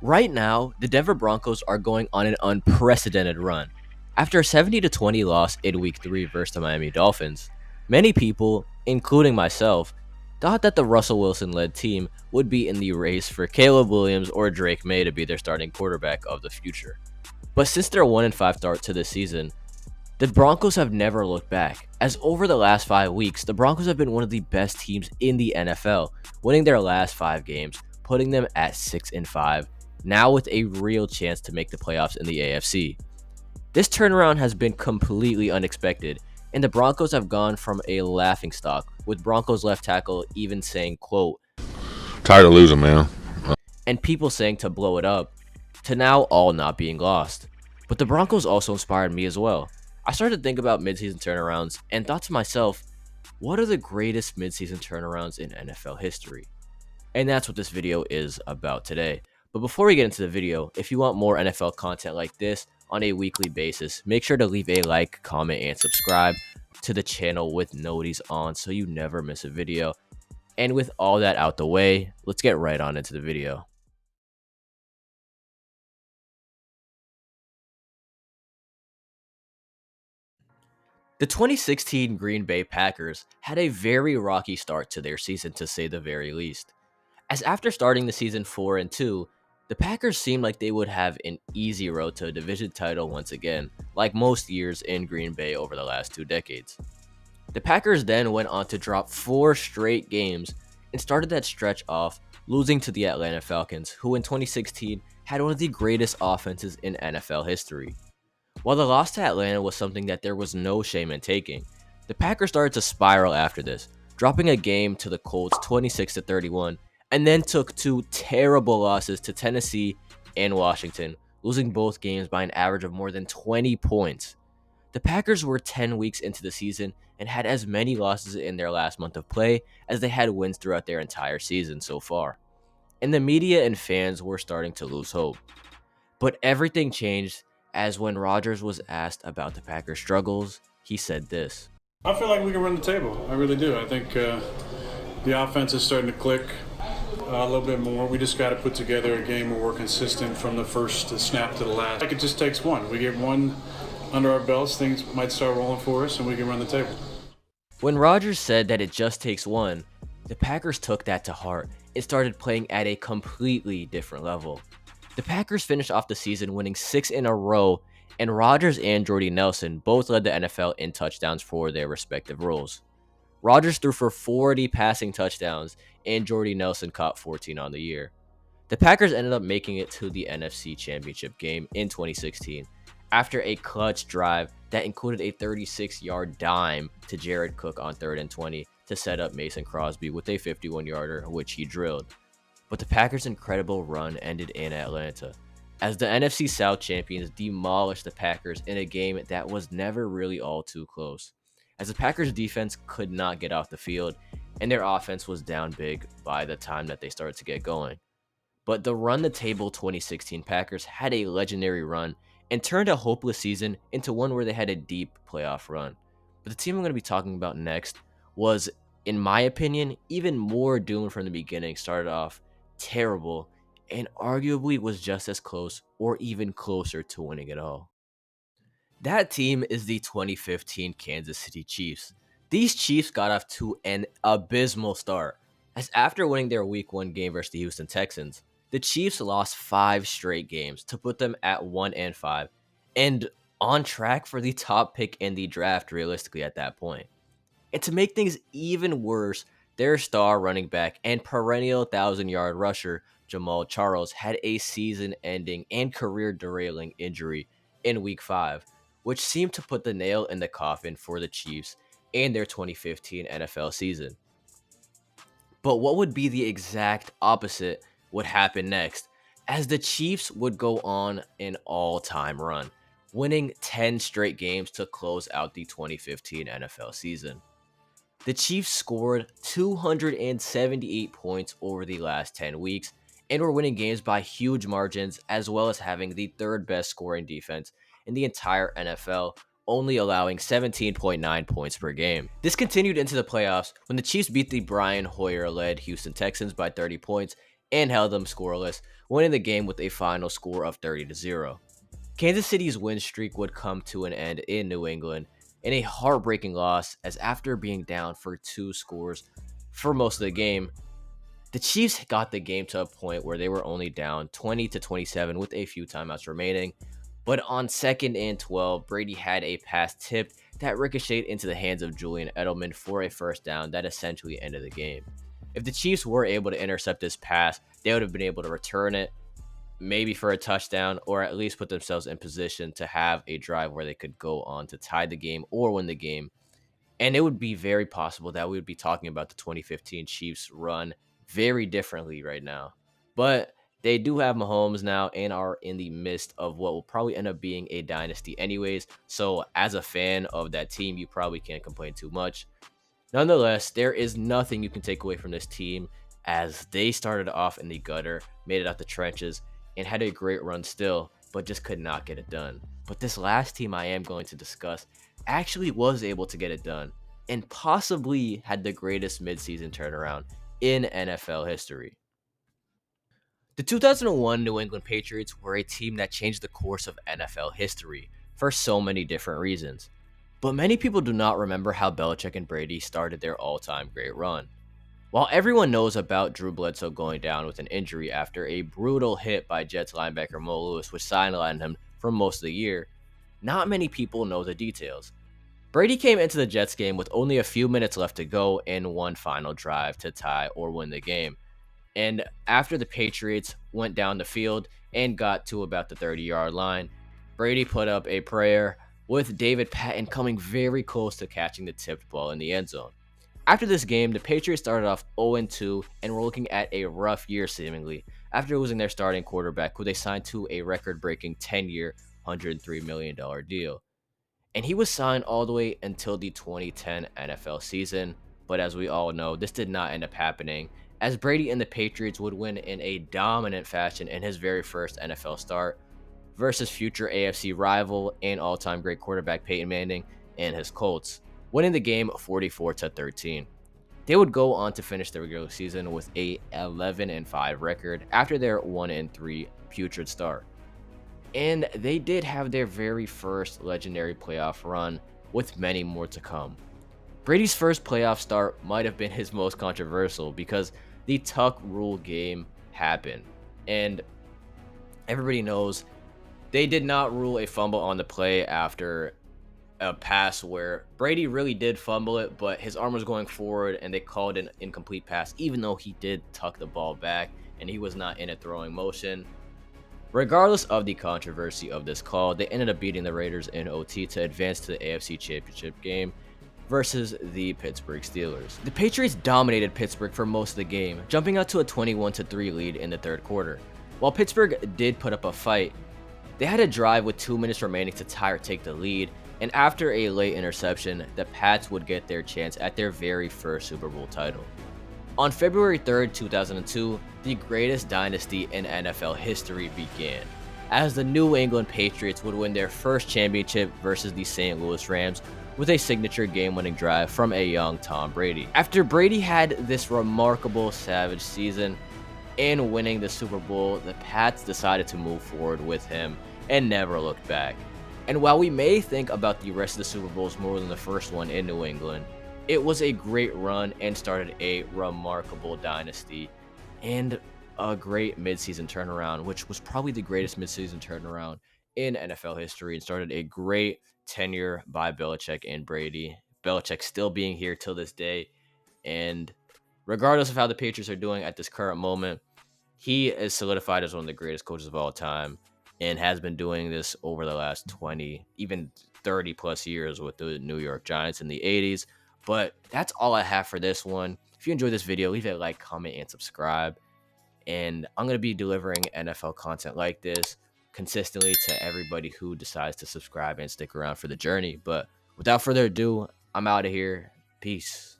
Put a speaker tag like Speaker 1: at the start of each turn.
Speaker 1: Right now, the Denver Broncos are going on an unprecedented run. After a 70-20 loss in Week 3 versus the Miami Dolphins, many people, including myself, thought that the Russell Wilson-led team would be in the race for Caleb Williams or Drake May to be their starting quarterback of the future. But since their 1-5 start to this season, the Broncos have never looked back, as over the last 5 weeks, the Broncos have been one of the best teams in the NFL, winning their last 5 games, putting them at 6-5, now with a real chance to make the playoffs in the AFC. This turnaround has been completely unexpected, and the Broncos have gone from a laughingstock, with Broncos left tackle even saying, quote,
Speaker 2: Tired of losing, man.
Speaker 1: and people saying to blow it up, to now all not being lost. But the Broncos also inspired me as well. I started to think about midseason turnarounds and thought to myself, what are the greatest midseason turnarounds in NFL history? And that's what this video is about today. But before we get into the video, if you want more NFL content like this on a weekly basis, make sure to leave a like, comment, and subscribe to the channel with noties on so you never miss a video. And with all that out the way, let's get right on into the video. The 2016 Green Bay Packers had a very rocky start to their season, to say the very least. As after starting the season 4-2, the Packers seemed like they would have an easy road to a division title once again, like most years in Green Bay over the last 2 decades. The Packers then went on to drop 4 straight games and started that stretch off losing to the Atlanta Falcons, who in 2016 had one of the greatest offenses in NFL history. While the loss to Atlanta was something that there was no shame in taking, the Packers started to spiral after this, dropping a game to the Colts 26-31, and then took 2 terrible losses to Tennessee and Washington, losing both games by an average of more than 20 points. The Packers were 10 weeks into the season and had as many losses in their last month of play as they had wins throughout their entire season so far. And the media and fans were starting to lose hope. But everything changed as when Rodgers was asked about the Packers' struggles, he said this.
Speaker 3: I feel like we can run the table. I really do. I think the offense is starting to click a little bit more. We just got to put together a game where we're consistent from the first snap to the last. Like it just takes one. We get one under our belts, things might start rolling for us, and we can run the table.
Speaker 1: When Rodgers said that it just takes one, the Packers took that to heart and started playing at a completely different level. The Packers finished off the season winning 6 in a row, and Rodgers and Jordy Nelson both led the NFL in touchdowns for their respective roles. Rodgers threw for 40 passing touchdowns, and Jordy Nelson caught 14 on the year. The Packers ended up making it to the NFC Championship game in 2016 after a clutch drive that included a 36-yard dime to Jared Cook on 3rd and 20 to set up Mason Crosby with a 51-yarder, which he drilled. But the Packers' incredible run ended in Atlanta, as the NFC South champions demolished the Packers in a game that was never really all too close, as the Packers' defense could not get off the field, and their offense was down big by the time that they started to get going. But the run-the-table 2016 Packers had a legendary run and turned a hopeless season into one where they had a deep playoff run. But the team I'm going to be talking about next was, in my opinion, even more doomed from the beginning. Started off terrible and arguably was just as close or even closer to winning it all. That team is the 2015 Kansas City Chiefs. These Chiefs got off to an abysmal start, as after winning their Week 1 game versus the Houston Texans, the Chiefs lost 5 straight games to put them at 1-5 and on track for the top pick in the draft realistically at that point. And to make things even worse, their star running back and perennial 1,000-yard rusher, Jamal Charles, had a season-ending and career-derailing injury in Week 5, which seemed to put the nail in the coffin for the Chiefs and their 2015 NFL season. But what would be the exact opposite would happen next, as the Chiefs would go on an all-time run, winning 10 straight games to close out the 2015 NFL season. The Chiefs scored 278 points over the last 10 weeks and were winning games by huge margins, as well as having the 3rd best scoring defense in the entire NFL, only allowing 17.9 points per game. This continued into the playoffs when the Chiefs beat the Brian Hoyer-led Houston Texans by 30 points and held them scoreless, winning the game with a final score of 30-0. Kansas City's win streak would come to an end in New England in a heartbreaking loss, as after being down for 2 scores for most of the game, the Chiefs got the game to a point where they were only down 20-27 with a few timeouts remaining. But on 2nd and 12, Brady had a pass tipped that ricocheted into the hands of Julian Edelman for a first down that essentially ended the game. If the Chiefs were able to intercept this pass, they would have been able to return it, maybe for a touchdown, or at least put themselves in position to have a drive where they could go on to tie the game or win the game. And it would be very possible that we would be talking about the 2015 Chiefs run very differently right now. But they do have Mahomes now and are in the midst of what will probably end up being a dynasty anyways. So as a fan of that team, you probably can't complain too much. Nonetheless, there is nothing you can take away from this team, as they started off in the gutter, made it out the trenches, and had a great run still, but just could not get it done. But this last team I am going to discuss actually was able to get it done, and possibly had the greatest midseason turnaround in NFL history. The 2001 New England Patriots were a team that changed the course of NFL history for so many different reasons. But many people do not remember how Belichick and Brady started their all-time great run. While everyone knows about Drew Bledsoe going down with an injury after a brutal hit by Jets linebacker Mo Lewis, which sidelined him for most of the year, not many people know the details. Brady came into the Jets game with only a few minutes left to go in one final drive to tie or win the game. And after the Patriots went down the field and got to about the 30-yard line, Brady put up a prayer, with David Patton coming very close to catching the tipped ball in the end zone. After this game, the Patriots started off 0-2 and were looking at a rough year seemingly, after losing their starting quarterback, who they signed to a record-breaking 10-year, $103 million deal. And he was signed all the way until the 2010 NFL season, but as we all know, this did not end up happening, as Brady and the Patriots would win in a dominant fashion in his very first NFL start versus future AFC rival and all-time great quarterback Peyton Manning and his Colts, winning the game 44-13. They would go on to finish the regular season with a 11-5 record after their 1-3 putrid start. And they did have their very first legendary playoff run, with many more to come. Brady's first playoff start might have been his most controversial, because the tuck rule game happened, and everybody knows they did not rule a fumble on the play after a pass where Brady really did fumble it, but his arm was going forward and they called an incomplete pass, even though he did tuck the ball back and he was not in a throwing motion. Regardless of the controversy of this call, they ended up beating the Raiders in OT to advance to the AFC Championship game versus the Pittsburgh Steelers. The Patriots dominated Pittsburgh for most of the game, jumping out to a 21-3 lead in the third quarter. While Pittsburgh did put up a fight, they had a drive with 2 minutes remaining to tie or take the lead, and after a late interception, the Pats would get their chance at their very first Super Bowl title. On February 3rd, 2002, the greatest dynasty in NFL history began, as the New England Patriots would win their first championship versus the St. Louis Rams with a signature game-winning drive from a young Tom Brady. After Brady had this remarkable savage season and winning the Super Bowl, the Pats decided to move forward with him and never looked back. And while we may think about the rest of the Super Bowls more than the first one in New England, it was a great run and started a remarkable dynasty and a great midseason turnaround, which was probably the greatest midseason turnaround in NFL history, and started a great tenure by Belichick and Brady. Belichick still being here till this day, and regardless of how the Patriots are doing at this current moment, he is solidified as one of the greatest coaches of all time and has been doing this over the last 20, even 30 plus years with the New York Giants in the 80s. But that's all I have for this one. If you enjoyed this video, leave a like, comment, and subscribe. And I'm going to be delivering NFL content like this consistently to everybody who decides to subscribe and stick around for the journey. But without further ado, I'm out of here. Peace.